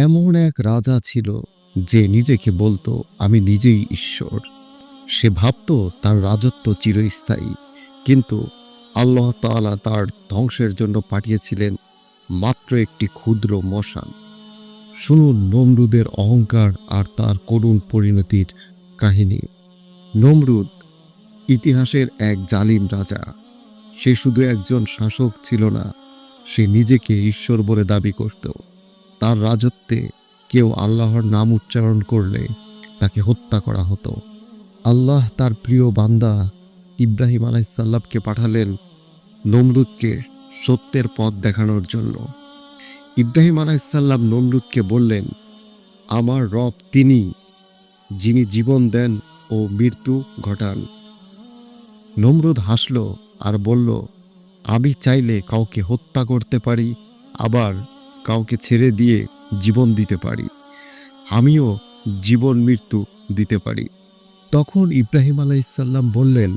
এমন এক রাজা ছিল যে নিজেকে বলতো আমি নিজেই ঈশ্বর। সে ভাবত তার রাজত্ব চিরস্থায়ী, কিন্তু আল্লাহ তাআলা তার ধ্বংসের জন্য পাঠিয়েছিলেন মাত্র একটি ক্ষুদ্র মশাল। শুনুন নমরুদের অহংকার আর তার করুণ পরিণতির কাহিনী। নমরুদ ইতিহাসের এক জালিম রাজা। সে শুধু একজন শাসক ছিল না, সে নিজেকে ঈশ্বর বলে দাবি করত। তার রাজত্বে কেউ আল্লাহর নাম উচ্চারণ করলে তাকে হত্যা করা হতো। আল্লাহ তার প্রিয় বান্দা ইব্রাহিম আলাইসাল্লামকে পাঠালেন নমরুদকে সত্যের পথ দেখানোর জন্য। ইব্রাহিম আলাইসাল্লাম নমরুদকে বললেন, আমার রব তিনি, যিনি জীবন দেন ও মৃত্যু ঘটান। নমরুদ হাসল আর বলল, আমি চাইলে কাউকে হত্যা করতে পারি, আবার কাউকে ছেড়ে দিয়ে জীবন দিতে পারি। আমিও জীবন মৃত্যু দিতে পারি। তখন ইব্রাহিম আলাইসাল্লাম বললেন,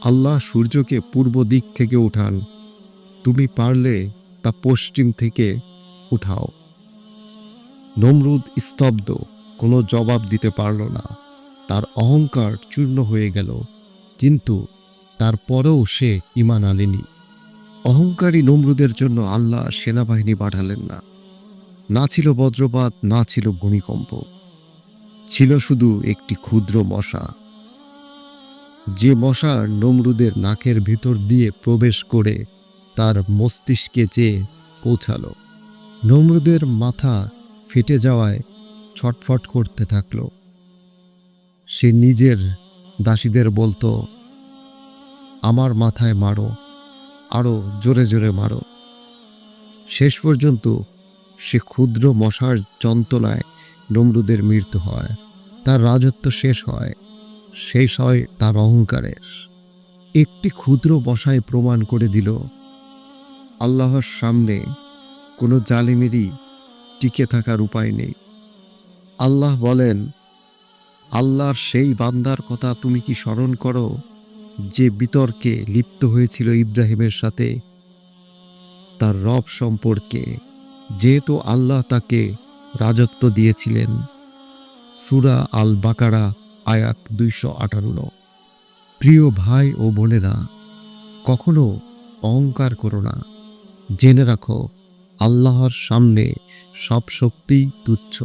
আল্লাহ সূর্যকে পূর্ব দিক থেকে উঠান, তুমি পারলে তা পশ্চিম থেকে উঠাও। নমরুদ স্তব্ধ, কোনো জবাব দিতে পারল না। তার অহংকার চূর্ণ হয়ে গেল, কিন্তু তারপরেও সে ঈমান আনেনি। অহংকারী নমরুদের জন্য আল্লাহ সেনাবাহিনী পাঠালেন না। না ছিল বজ্রপাত, না ছিল ভূমিকম্প, ছিল শুধু একটি ক্ষুদ্র মশা। যে মশা নমরুদের নাকের ভিতর দিয়ে প্রবেশ করে তার মস্তিষ্কে যেয়ে পৌঁছালো। নমরুদের মাথা ফেটে যাওয়ায় ছটফট করতে থাকল। সে নিজের দাসীদের বলতো, আমার মাথায় মারো, আরো জোরে জোরে মারো। শেষ পর্যন্ত সে ক্ষুদ্র মশার যন্ত্রণায় নমরুদের মৃত্যু হয়। তার রাজত্ব শেষ হয়। শেষ হয় তার অহংকারের। একটি ক্ষুদ্র মশায় প্রমাণ করে দিল, আল্লাহর সামনে কোনো জালিমেরই টিকে থাকার উপায় নেই। আল্লাহ বলেন, আল্লাহর সেই বান্দার কথা তুমি কি স্মরণ করো, যে বিতর্কে লিপ্ত হয়েছিল ইব্রাহিমের সাথে তার রব সম্পর্কে, যেহেতু আল্লাহ তাকে রাজত্ব দিয়েছিলেন। সূরা আল বাকারা আয়াত 258। প্রিয় ভাই ও বোনেরা, কখনো অহংকার করো না। জেনে রাখো, আল্লাহর সামনে সব শক্তি তুচ্ছ।